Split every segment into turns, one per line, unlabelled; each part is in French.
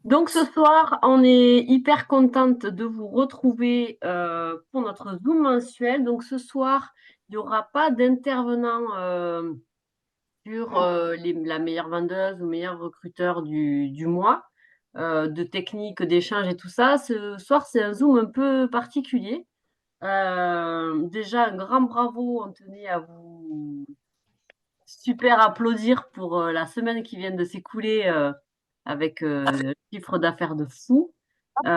Donc ce soir, on est hyper contente de vous retrouver pour notre Zoom mensuel. Donc ce soir, il n'y aura pas d'intervenant sur la meilleure vendeuse ou meilleur recruteur du mois, de techniques, d'échanges et tout ça. Ce soir, c'est un Zoom un peu particulier. Déjà, un grand bravo, on tenait à vous super applaudir pour la semaine qui vient de s'écouler avec un chiffre d'affaires de fou. Vous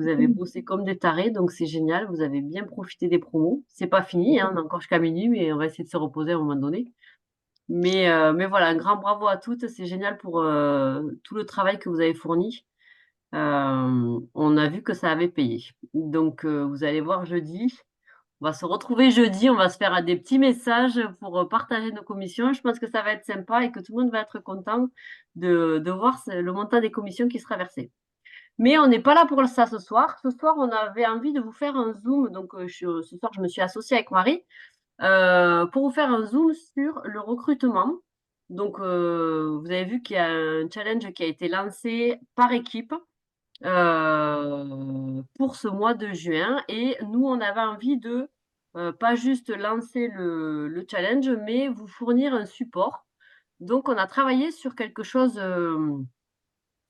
avez bossé comme des tarés, donc c'est génial. Vous avez bien profité des promos. C'est pas fini, hein, on a encore jusqu'à minuit, mais on va essayer de se reposer à un moment donné. Mais voilà, un grand bravo à toutes. C'est génial pour tout le travail que vous avez fourni. On a vu que ça avait payé. Donc, vous allez voir jeudi. On va se retrouver jeudi, on va se faire des petits messages pour partager nos commissions. Je pense que ça va être sympa et que tout le monde va être content de voir le montant des commissions qui sera versé. Mais on n'est pas là pour ça ce soir. Ce soir, on avait envie de vous faire un zoom. Donc, ce soir, je me suis associée avec Marie pour vous faire un zoom sur le recrutement. Donc, vous avez vu qu'il y a un challenge qui a été lancé par équipe pour ce mois de juin. Et nous, on avait envie de pas juste lancer le challenge, mais vous fournir un support. Donc, on a travaillé sur quelque chose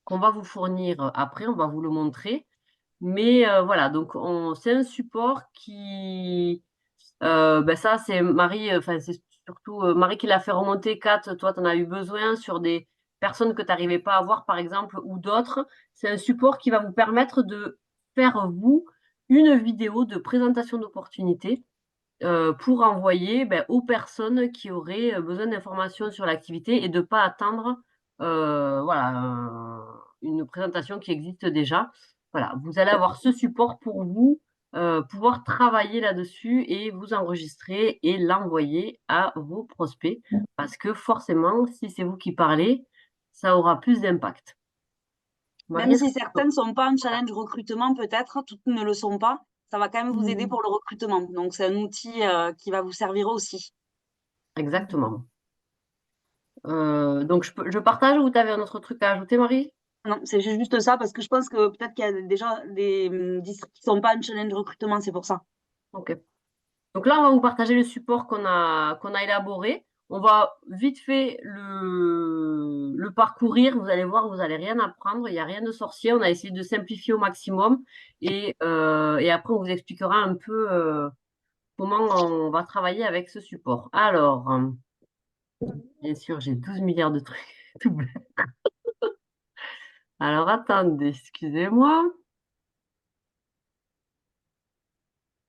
qu'on va vous fournir après, on va vous le montrer. Mais voilà, donc c'est un support qui, ça, c'est Marie, enfin, c'est surtout Marie qui l'a fait remonter. Kat, toi, tu en as eu besoin sur des personnes que tu n'arrivais pas à voir, par exemple, ou d'autres. C'est un support qui va vous permettre de faire, vous, une vidéo de présentation d'opportunités pour envoyer aux personnes qui auraient besoin d'informations sur l'activité et de ne pas attendre voilà, une présentation qui existe déjà. Voilà, vous allez avoir ce support pour vous pouvoir travailler là-dessus et vous enregistrer et l'envoyer à vos prospects parce que forcément, si c'est vous qui parlez, ça aura plus d'impact. Marie,
Même
est-ce
si
que-
certaines ne sont pas en challenge recrutement, peut-être, toutes ne le sont pas, ça va quand même vous aider pour le recrutement. Donc, c'est un outil qui va vous servir aussi.
Exactement. Donc, je partage ou tu avais un autre truc à ajouter, Marie?
Non, c'est juste ça, parce que je pense que peut-être qu'il y a déjà des districts qui sont pas en challenge recrutement, c'est pour ça.
Ok. Donc là, on va vous partager le support qu'on a élaboré. On va vite fait le parcourir. Vous allez voir, vous n'allez rien apprendre. Il n'y a rien de sorcier. On a essayé de simplifier au maximum. Et après, on vous expliquera un peu comment on va travailler avec ce support. Alors, bien sûr, j'ai 12 milliards de trucs. tout blanc. Alors, attendez, excusez-moi.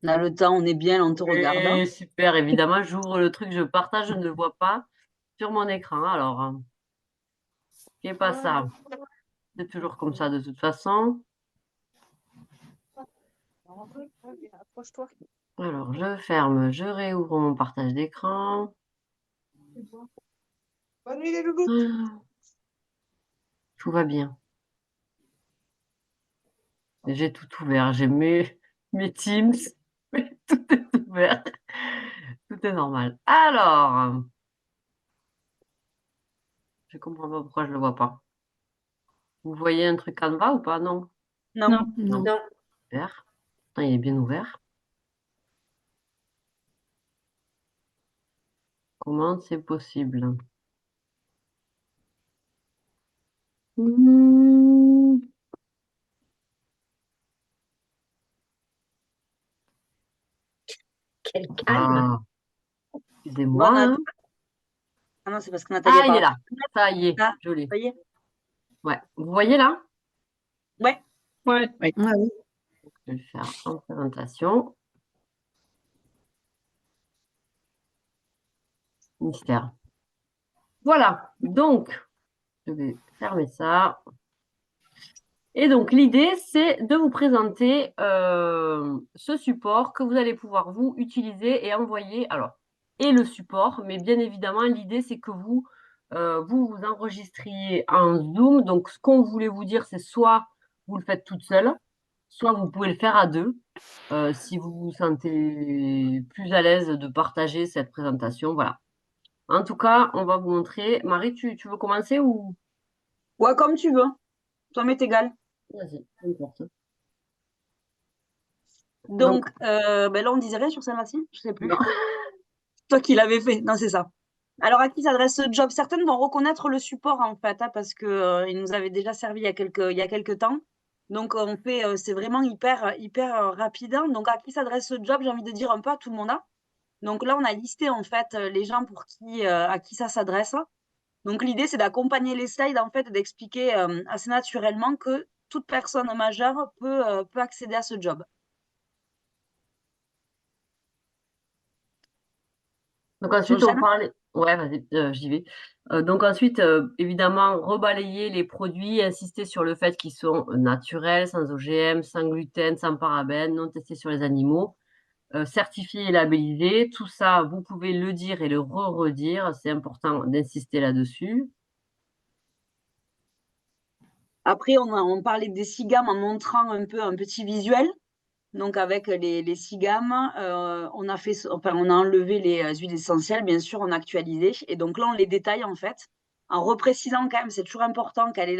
On a le temps, on est bien, on te regarde, hein.
Et super, évidemment, j'ouvre le truc, je partage, je ne le vois pas sur mon écran. Alors, c'est pas ça. C'est toujours comme ça de toute façon.
Approche-toi.
Alors, je ferme, je réouvre mon partage d'écran.
Bonne nuit les loulous.
Ah, tout va bien. J'ai tout ouvert. J'ai mes Teams. Tout est ouvert. Tout est normal. Alors, je comprends pas pourquoi je le vois pas. Vous voyez un truc Canva ou pas? Non.
Non.
Non,
Non.
non.
Ouvert. Ah, il est bien ouvert. Comment c'est possible? Hmm.
Quel calme.
Ah, excusez-moi,
Bon,
hein.
ah non, c'est parce que Nathalie
Ah,
est
il
pas
est
là.
là. Ça y est,
Ah,
je l'ai.
ça y est.
Ouais. Vous voyez là?
Ouais.
Ouais. Ouais.
Oui.
Je vais faire en présentation. Mystère. Voilà. Donc, je vais fermer ça. Et donc, l'idée, c'est de vous présenter ce support que vous allez pouvoir vous utiliser et envoyer. Alors, et le support, mais bien évidemment, l'idée, c'est que vous enregistriez en Zoom. Donc, ce qu'on voulait vous dire, c'est soit vous le faites toute seule, soit vous pouvez le faire à deux, si vous vous sentez plus à l'aise de partager cette présentation. Voilà. En tout cas, on va vous montrer. Marie, tu veux commencer ou?
Ouais, comme tu veux. Ça m'est égal.
Vas-y, peu importe. Donc,
Donc, ben là, on disait rien sur Saint-Maxime, je sais plus.
non.
Toi qui l'avais fait, non, c'est ça. Alors, à qui s'adresse ce job? Certaines vont reconnaître le support, en fait, hein, parce que, il nous avait déjà servi il y a quelques temps. Donc, on fait, c'est vraiment hyper rapide, hein. Donc, à qui s'adresse ce job? J'ai envie de dire un peu à tout le monde, hein. Donc là, on a listé, en fait, les gens à qui ça s'adresse. Donc, l'idée, c'est d'accompagner les slides, en fait, d'expliquer assez naturellement que toute personne majeure peut accéder à ce job.
Donc ensuite, on
J'enchaîne?
parlait. Ouais, vas-y, j'y vais. Donc ensuite, évidemment, rebalayer les produits, insister sur le fait qu'ils sont naturels, sans OGM, sans gluten, sans parabènes, non testés sur les animaux, certifiés et labellisés. Tout ça, vous pouvez le dire et le redire. C'est important d'insister là-dessus.
Après, on parlait des six gammes en montrant un peu un petit visuel. Donc, avec les six gammes, on a enlevé les huiles essentielles, bien sûr, on a actualisé. Et donc là, on les détaille, en fait, en reprécisant quand même, c'est toujours important qu'elles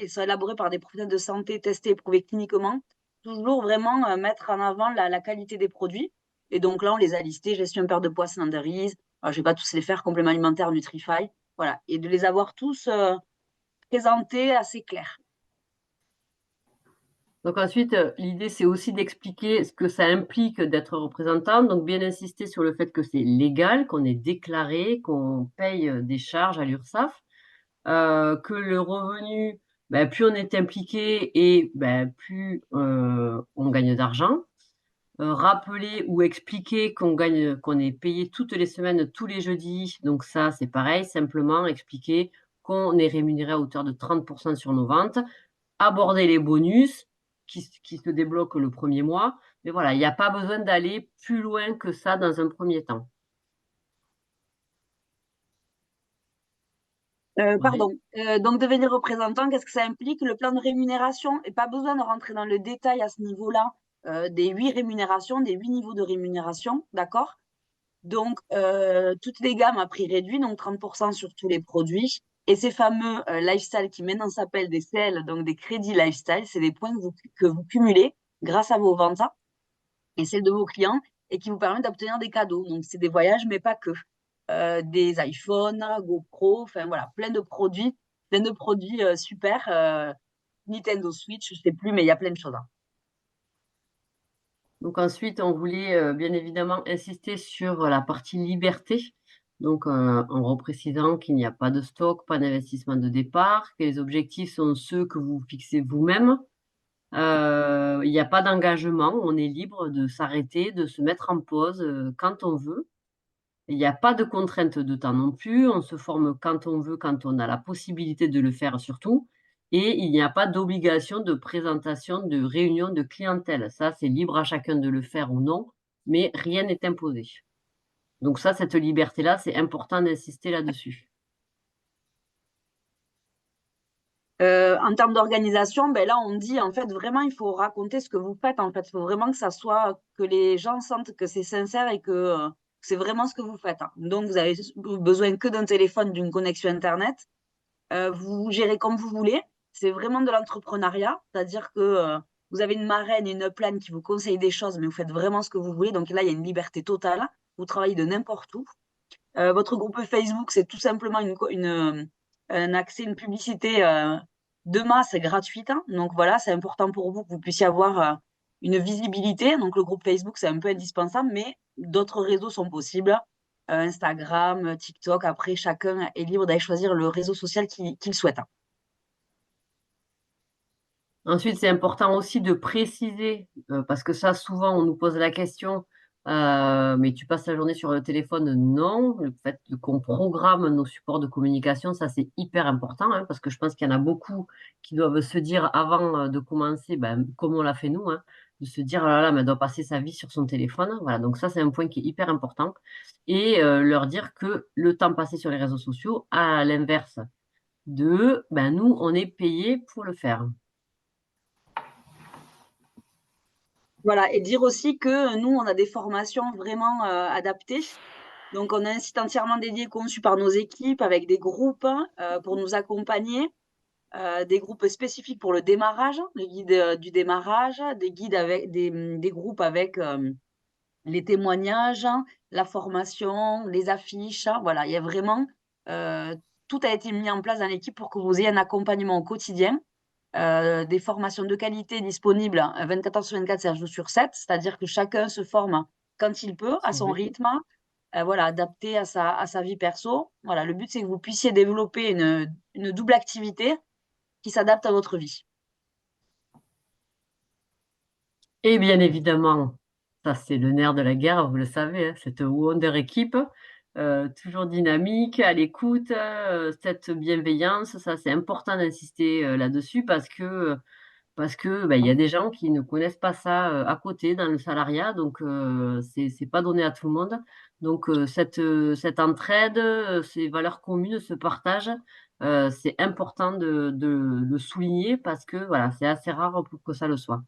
soient élaborées par des professionnels de santé testés et prouvés cliniquement. Toujours vraiment mettre en avant la qualité des produits. Et donc là, on les a listés, gestion paire de poids standardise. Alors, je ne vais pas tous les faire, complément alimentaire, Nutrify. Voilà. Et de les avoir tous présentés assez clairs.
Donc ensuite, l'idée, c'est aussi d'expliquer ce que ça implique d'être représentant. Donc bien insister sur le fait que c'est légal, qu'on est déclaré, qu'on paye des charges à l'URSSAF, que le revenu, ben, plus on est impliqué et ben, plus on gagne d'argent. Rappeler ou expliquer qu'on est payé toutes les semaines, tous les jeudis. Donc ça, c'est pareil, simplement expliquer qu'on est rémunéré à hauteur de 30% sur nos ventes, aborder les bonus qui se débloquent le premier mois. Mais voilà, il n'y a pas besoin d'aller plus loin que ça dans un premier temps. Ouais.
Pardon. Donc, devenir représentant, qu'est-ce que ça implique? Le plan de rémunération, et pas besoin de rentrer dans le détail à ce niveau-là, des huit rémunérations, des huit niveaux de rémunération, d'accord? Donc, toutes les gammes à prix réduit, donc 30% sur tous les produits. Et ces fameux lifestyle qui maintenant s'appellent des CL, donc des crédits lifestyle, c'est des points que vous cumulez grâce à vos ventes et celles de vos clients et qui vous permettent d'obtenir des cadeaux. Donc, c'est des voyages, mais pas que. Des iPhones, GoPro, enfin voilà, plein de produits super. Nintendo Switch, je sais plus, mais il y a plein de choses, hein.
Donc ensuite, on voulait bien évidemment insister sur la partie liberté. Donc en reprécisant qu'il n'y a pas de stock, pas d'investissement de départ, que les objectifs sont ceux que vous fixez vous-même. Il n'y a pas d'engagement, on est libre de s'arrêter, de se mettre en pause quand on veut. Il n'y a pas de contrainte de temps non plus, on se forme quand on veut, quand on a la possibilité de le faire surtout, et il n'y a pas d'obligation de présentation de réunion de clientèle. Ça, c'est libre à chacun de le faire ou non, mais rien n'est imposé. Donc ça, cette liberté-là, c'est important d'insister là-dessus.
En termes d'organisation, ben là, on dit en fait vraiment, il faut raconter ce que vous faites. En fait, il faut vraiment que ça soit, que les gens sentent que c'est sincère et que c'est vraiment ce que vous faites, hein. Donc, vous avez besoin que d'un téléphone, d'une connexion Internet. Vous gérez comme vous voulez. C'est vraiment de l'entrepreneuriat, c'est-à-dire que vous avez une marraine et une upline qui vous conseillent des choses, mais vous faites vraiment ce que vous voulez. Donc là, il y a une liberté totale. Vous travaillez de n'importe où. Votre groupe Facebook, c'est tout simplement un accès, une publicité de masse gratuite, hein. Donc voilà, c'est important pour vous que vous puissiez avoir une visibilité. Donc le groupe Facebook, c'est un peu indispensable, mais d'autres réseaux sont possibles. Instagram, TikTok. Après, chacun est libre d'aller choisir le réseau social qu'il souhaite, hein.
Ensuite, c'est important aussi de préciser, parce que ça, souvent, on nous pose la question, mais tu passes la journée sur le téléphone? Non. Le fait qu'on programme nos supports de communication, ça, c'est hyper important, hein, parce que je pense qu'il y en a beaucoup qui doivent se dire avant de commencer, ben, comme on l'a fait nous, hein, de se dire, oh là là, mais elle doit passer sa vie sur son téléphone. Voilà, donc ça, c'est un point qui est hyper important. Et leur dire que le temps passé sur les réseaux sociaux, à l'inverse de, ben, nous, on est payé pour le faire.
Voilà, et dire aussi que nous, on a des formations vraiment adaptées. Donc, on a un site entièrement dédié, conçu par nos équipes, avec des groupes pour nous accompagner. des groupes spécifiques pour le démarrage, les guides du démarrage, des guides avec des groupes avec les témoignages, la formation, les affiches. Voilà, il y a vraiment tout a été mis en place dans l'équipe pour que vous ayez un accompagnement au quotidien, des formations de qualité disponibles 24 heures sur 24, 7 jours sur 7, c'est-à-dire que chacun se forme quand il peut, à son
Oui.
rythme, voilà, adapté à sa vie perso. Voilà, le but, c'est que vous puissiez développer une double activité qui s'adapte à votre vie.
Et bien évidemment, ça c'est le nerf de la guerre, vous le savez, hein, cette Wonder équipe, toujours dynamique, à l'écoute, cette bienveillance, ça c'est important d'insister là-dessus parce que bah, il y a des gens qui ne connaissent pas ça à côté dans le salariat, donc c'est pas donné à tout le monde. Donc cette entraide, ces valeurs communes, ce partage, c'est important de le souligner parce que voilà, c'est assez rare pour que ça le soit.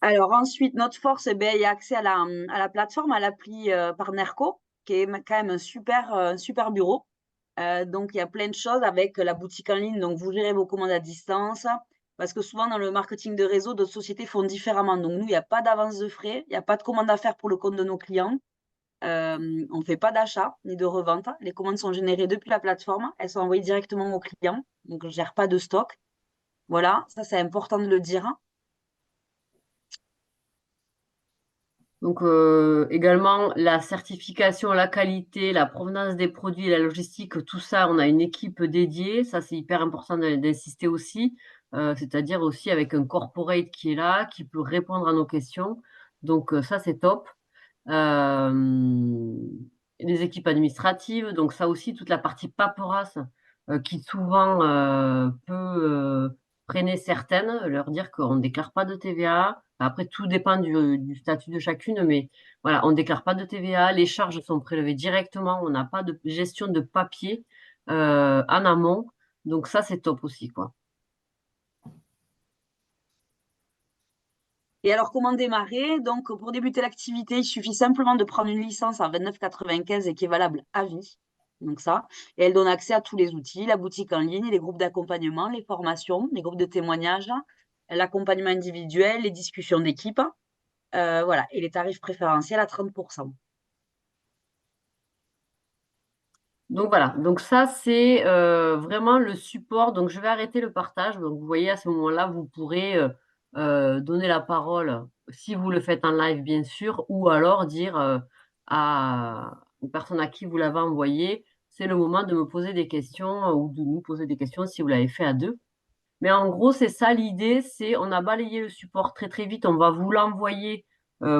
Alors ensuite, notre force, eh ben, il y a accès à la plateforme, à l'appli par Nerco, qui est quand même un super bureau. Donc, il y a plein de choses avec la boutique en ligne. Donc, vous gérez vos commandes à distance. Parce que souvent, dans le marketing de réseau, d'autres sociétés font différemment. Donc, nous, il n'y a pas d'avance de frais. Il n'y a pas de commande à faire pour le compte de nos clients. On ne fait pas d'achat ni de revente. Les commandes sont générées depuis la plateforme. Elles sont envoyées directement aux clients. Donc, je ne gère pas de stock. Voilà, ça, c'est important de le dire.
Donc également la certification, la qualité, la provenance des produits, la logistique, tout ça, on a une équipe dédiée. Ça, c'est hyper important d'insister aussi. C'est-à-dire aussi avec un corporate qui est là, qui peut répondre à nos questions. Donc ça, c'est top. Euh, les équipes administratives, donc ça aussi, toute la partie paperasse qui souvent peut freiner certaines, leur dire qu'on ne déclare pas de TVA. Après, tout dépend du statut de chacune, mais voilà, on ne déclare pas de TVA, les charges sont prélevées directement, on n'a pas de gestion de papier en amont, donc ça, c'est top aussi, quoi.
Et alors, comment démarrer? Donc, pour débuter l'activité, il suffit simplement de prendre une licence à 29,95 et qui est valable à vie. Donc ça, et elle donne accès à tous les outils, la boutique en ligne, les groupes d'accompagnement, les formations, les groupes de témoignages, l'accompagnement individuel, les discussions d'équipe, voilà, et les tarifs préférentiels à 30%.
Donc voilà, donc ça c'est vraiment le support. Donc je vais arrêter le partage. Donc vous voyez à ce moment-là, vous pourrez donner la parole si vous le faites en live bien sûr, ou alors dire aux personnes à qui vous l'avez envoyé, c'est le moment de me poser des questions ou de nous poser des questions si vous l'avez fait à deux. Mais en gros, c'est ça l'idée, c'est on a balayé le support très très vite, on va vous l'envoyer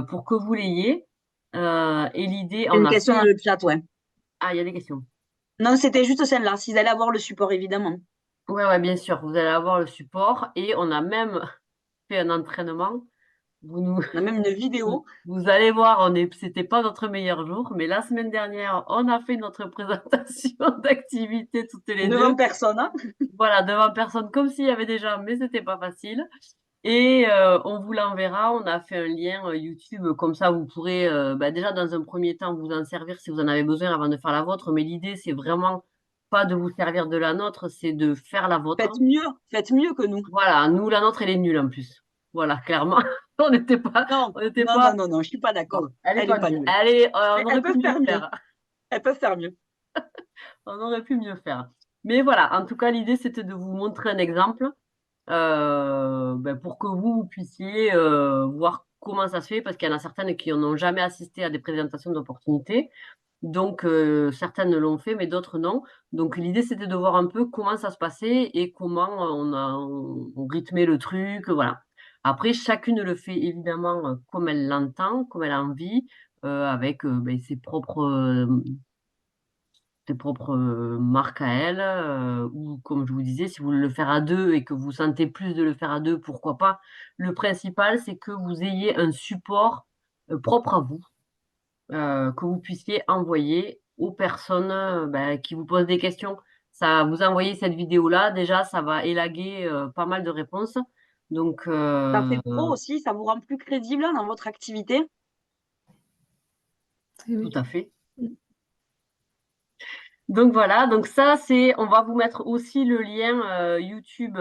pour que vous l'ayez. Et l'idée,
J'ai
on
une
a
question
fait...
dans le chat, ouais.
Ah, il y a des questions.
Non, c'était juste celle-là, s'ils allaient avoir le support, évidemment.
Ouais, ouais, bien sûr, vous allez avoir le support et on a même fait un entraînement. Vous nous,
On a même une vidéo
vous allez voir, c'était pas notre meilleur jour, mais la semaine dernière, on a fait notre présentation d'activité toutes les deux.
devant personne, hein.
Voilà, devant personne, comme s'il y avait des gens, mais c'était pas facile. Et on vous l'enverra. On a fait un lien YouTube, comme ça vous pourrez bah, déjà dans un premier temps vous en servir si vous en avez besoin avant de faire la vôtre. Mais l'idée, c'est vraiment pas de vous servir de la nôtre, c'est de faire la vôtre.
Faites mieux que nous.
Voilà, nous, la nôtre, elle est nulle en plus. Voilà, clairement.
Non,
On n'était
non, non,
pas,
non, non, je suis pas d'accord.
bon, elle est
Elle est
pas
pas
nulle.
nulle.
Allez,
Mais
on aurait
elles
pu
peuvent
mieux
faire mieux.
faire.
Elles peuvent faire mieux.
On aurait pu mieux faire. Mais voilà, en tout cas, l'idée, c'était de vous montrer un exemple ben, pour que vous puissiez voir comment ça se fait, parce qu'il y en a certaines qui n'ont jamais assisté à des présentations d'opportunités. Donc, certaines l'ont fait, mais d'autres non. Donc, l'idée, c'était de voir un peu comment ça se passait et comment on rythmait le truc. Voilà. Après, chacune le fait évidemment comme elle l'entend, comme elle a envie, avec ben, ses propres marques à elle, ou comme je vous disais, si vous voulez le faire à deux et que vous sentez plus de le faire à deux, pourquoi pas. Le principal, c'est que vous ayez un support propre à vous, que vous puissiez envoyer aux personnes ben, qui vous posent des questions. Ça, vous envoyez cette vidéo-là, déjà, ça va élaguer pas mal de réponses. Donc,
Ça fait pro aussi, ça vous rend plus crédible dans votre activité.
tout à fait. Donc voilà, donc ça c'est, on va vous mettre aussi le lien YouTube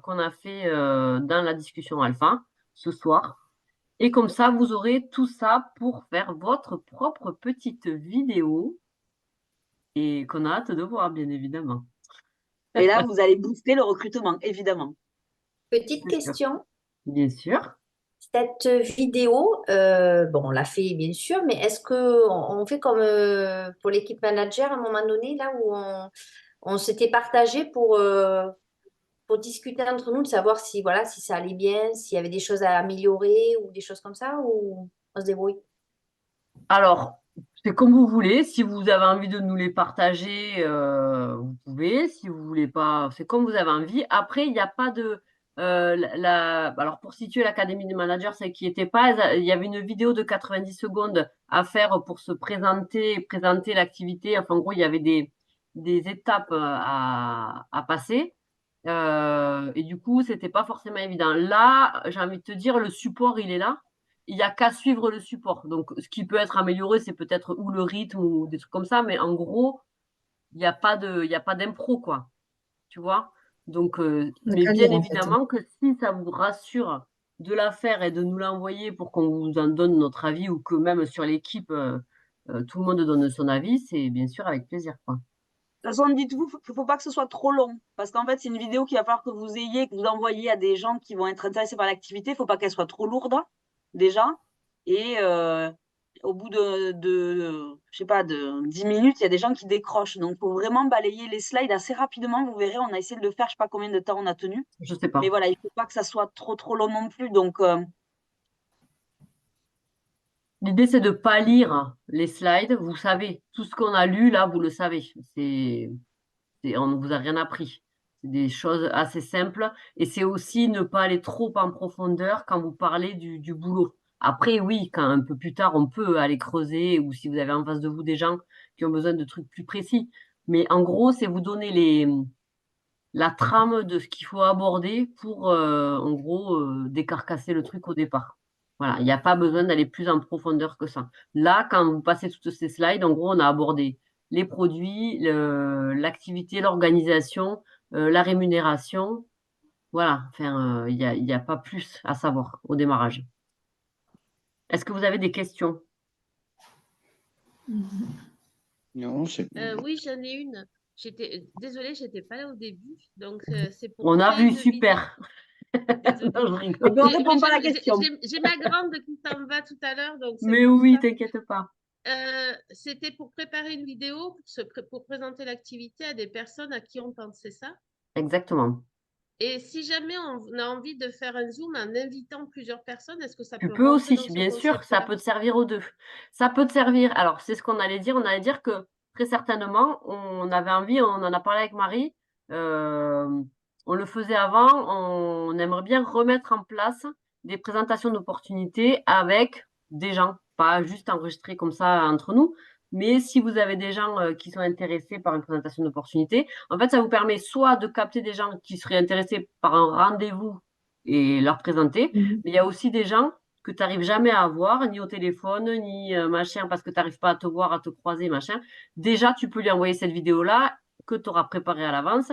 qu'on a fait dans la discussion alpha ce soir. Et comme ça, vous aurez tout ça pour faire votre propre petite vidéo et qu'on a hâte de voir, bien évidemment.
Et là, vous allez booster le recrutement, évidemment.
Petite
C'est sûr.
question.
Bien sûr.
Cette vidéo, bon, on l'a fait bien sûr, mais est-ce que on fait comme pour l'équipe manager à un moment donné, là où on s'était partagé pour discuter entre nous, de savoir si, voilà, si ça allait bien, s'il y avait des choses à améliorer ou des choses comme ça, ou on se débrouille?
Alors, c'est comme vous voulez. Si vous avez envie de nous les partager, vous pouvez. Si vous voulez pas, c'est comme vous avez envie. Après, il n'y a pas de alors pour situer l'Académie des managers, c'est qui était pas. Il y avait une vidéo de 90 secondes à faire pour se présenter, présenter l'activité. Enfin, en gros, il y avait des étapes à passer. Et du coup, c'était pas forcément évident. Là, j'ai envie de te dire, le support, il est là. Il n'y a qu'à suivre le support. Donc, ce qui peut être amélioré, c'est peut-être ou le rythme ou des trucs comme ça, mais en gros, il y a pas d'impro, quoi. Tu vois? Donc,
Le
mais bien
cadre, en fait.
évidemment que si ça vous rassure de la faire et de nous l'envoyer pour qu'on vous en donne notre avis ou que même sur l'équipe, tout le monde donne son avis, c'est bien sûr avec plaisir, quoi.
De toute façon, dites-vous qu'il ne faut pas que ce soit trop long. Parce qu'en fait, c'est une vidéo qu'il va falloir que vous ayez, que vous envoyez à des gens qui vont être intéressés par l'activité. Il ne faut pas qu'elle soit trop lourde, déjà. Et au bout je sais pas, de 10 minutes, il y a des gens qui décrochent. Donc, il faut vraiment balayer les slides assez rapidement. Vous verrez, on a essayé de le faire, je ne sais pas combien de temps on a tenu.
Je sais
Mais
pas.
voilà, il ne faut pas que ça soit trop, trop long non plus. Donc,
L'idée, c'est de pas lire les slides. Vous savez, tout ce qu'on a lu, là, vous le savez. On ne vous a rien appris. C'est des choses assez simples. Et c'est aussi ne pas aller trop en profondeur quand vous parlez du boulot. Après, oui, quand un peu plus tard, on peut aller creuser ou si vous avez en face de vous des gens qui ont besoin de trucs plus précis. Mais en gros, c'est vous donner la trame de ce qu'il faut aborder pour, en gros, décarcasser le truc au départ. Voilà, il n'y a pas besoin d'aller plus en profondeur que ça. Là, quand vous passez toutes ces slides, en gros, on a abordé les produits, l'activité, l'organisation, la rémunération. Voilà, enfin, il y a pas plus à savoir au démarrage. Est-ce que vous avez des questions?
Non, c'est
Oui, j'en ai une. Désolée, j'étais pas là au début, donc c'est pour
On a
créer
vu,
une vidéo.
super.
Désolée.
Non, je
et
rigole.
puis on
Mais
répond pas à la question.
j'ai ma grande qui s'en va tout à l'heure, donc c'est
Mais
pour
oui,
ça.
t'inquiète pas.
C'était pour préparer une vidéo pour présenter l'activité à des personnes à qui on pense, c'est ça?
Exactement.
Et si jamais on a envie de faire un Zoom en invitant plusieurs personnes, est-ce que ça
Tu
peut
peux
rentrer
aussi,
dans ce
bien sûr, ça
concept-là?
peut te servir aux deux. Ça peut te servir. Alors, c'est ce qu'on allait dire. On allait dire que très certainement, on avait envie, on en a parlé avec Marie, euh, on le faisait avant, on aimerait bien remettre en place des présentations d'opportunités avec des gens, pas juste enregistrés comme ça entre nous, mais si vous avez des gens qui sont intéressés par une présentation d'opportunités, en fait, ça vous permet soit de capter des gens qui seraient intéressés par un rendez-vous et leur présenter,
Mhm.
mais il y a aussi des gens que tu n'arrives jamais à voir, ni au téléphone, ni machin, parce que tu n'arrives pas à te voir, à te croiser, machin. Déjà, tu peux lui envoyer cette vidéo-là que tu auras préparée à l'avance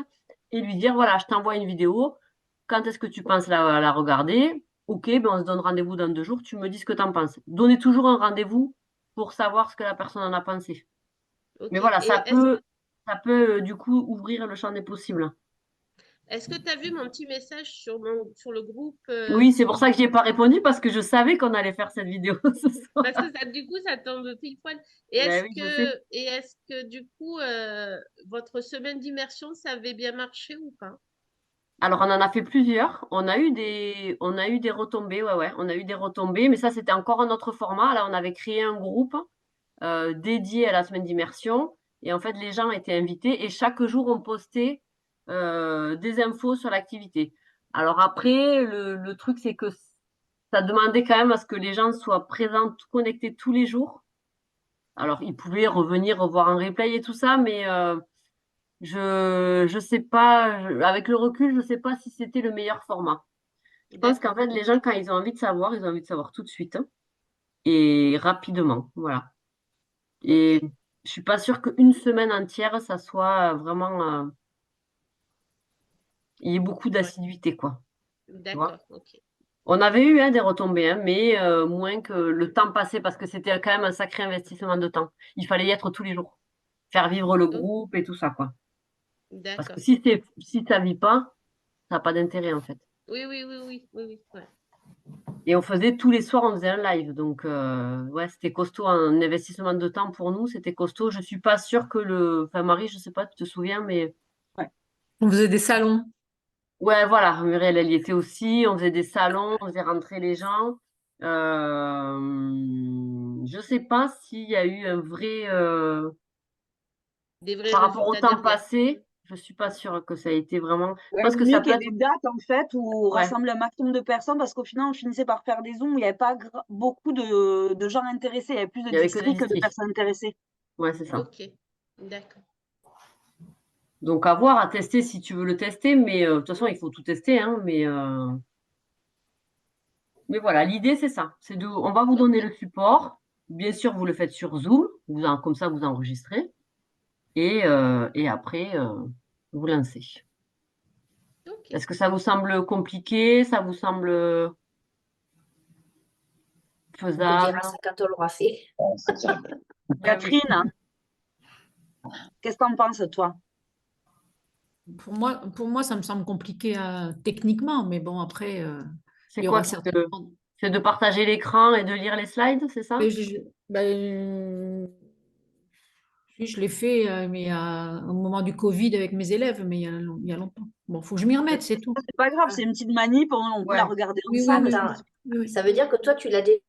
et lui dire, voilà, je t'envoie une vidéo. Quand est-ce que tu penses la regarder? Ok, ben on se donne rendez-vous dans 2 jours, tu me dis ce que tu en penses. Donnez toujours un rendez-vous pour savoir ce que la personne en a pensé. Mais
Ok.
voilà,
Et
ça peut du coup ouvrir le champ des possibles.
est-ce que tu as vu mon petit message sur le groupe
Oui, c'est pour ça
Teams?
que j'y ai pas répondu parce que je savais qu'on allait faire cette vidéo ce soir.
Parce que ça, du coup, ça tombe pile poil. Et
Ben oui, je sais.
est-ce que du coup, votre semaine d'immersion, ça avait bien marché ou pas?
Alors, on en a fait plusieurs. On a eu des retombées, ouais, ouais, on a eu des retombées, mais ça, c'était encore un autre format. Là, on avait créé un groupe dédié à la semaine d'immersion. Et en fait, les gens étaient invités et chaque jour, on postait des infos sur l'activité. Alors après, le truc, c'est que ça demandait quand même à ce que les gens soient présents, connectés tous les jours. Alors, ils pouvaient revenir, revoir un replay et tout ça, mais je sais pas, avec le recul, je sais pas si c'était le meilleur format. Je pense qu'en
D'accord.
fait, les gens, quand ils ont envie de savoir, ils ont envie de savoir tout de suite, hein, et rapidement. Voilà. Et
Ok.
je suis pas sûre qu'une semaine entière, ça soit vraiment... il y ait beaucoup
Ouais.
d'assiduité, quoi. Tu vois?
D'accord, ok.
On avait eu des retombées, hein, mais moins que le temps passé, parce que c'était quand même un sacré investissement de temps. Il fallait y être tous les jours, faire vivre le
Oh,
groupe et tout ça, quoi. Parce que
d'accord.
si ça vit pas, ça n'a pas d'intérêt, en fait.
Oui, oui, oui, oui, oui, oui. Ouais.
Et on faisait tous les soirs, on faisait un live. Donc, ouais, c'était costaud, un investissement de temps pour nous, c'était costaud. Je suis pas sûre que Enfin, Marie, je sais pas, tu te souviens, mais
Ouais.
On faisait des salons.
ouais, voilà, Muriel, elle y était aussi. On faisait des salons, on faisait rentrer les gens. Je sais pas s'il y a eu un vrai...
Des vrais
par rapport au
résultats
temps
derrière.
passé, je suis pas sûre que ça a été vraiment... Je
Ouais,
pense que
mieux
ça
qu'il
peut
y ait
être...
des dates, en fait, où on
Ouais,
rassemble un maximum de personnes, parce qu'au final, on finissait par faire des Zooms où il n'y avait pas beaucoup de gens intéressés. Il y avait plus de
il y avait que des
districts que de
districts.
personnes intéressées.
Ouais, c'est ça.
Ok, d'accord.
Donc, à voir, à tester si tu veux le tester, mais de toute façon, il faut tout tester, hein, mais voilà, l'idée, c'est ça. On va vous donner
Ok,
le support. Bien sûr, vous le faites sur Zoom, comme ça, vous enregistrez, et après, vous lancez.
ok.
Est-ce que ça vous semble compliqué? Ça vous semble
On te dira
faisable?
ça quand on l'aura fait.
Faisable.
Ah oui.
Catherine, qu'est-ce que t'en penses, toi?
Pour moi, ça me semble compliqué techniquement, mais bon, après,
C'est
il y
quoi
aura
qui
certainement.
c'est de partager l'écran et de lire les slides, c'est ça?
Mais je l'ai fait mais au moment du Covid avec mes élèves, mais il y a longtemps. Bon, il faut que je m'y remette, c'est tout.
C'est pas grave,
Ah,
c'est une petite manip, on peut la
Ouais.
regarder
Oui, oui,
ensemble.
oui,
attends,
oui. Oui, oui.
ça veut dire que toi, tu l'as déjà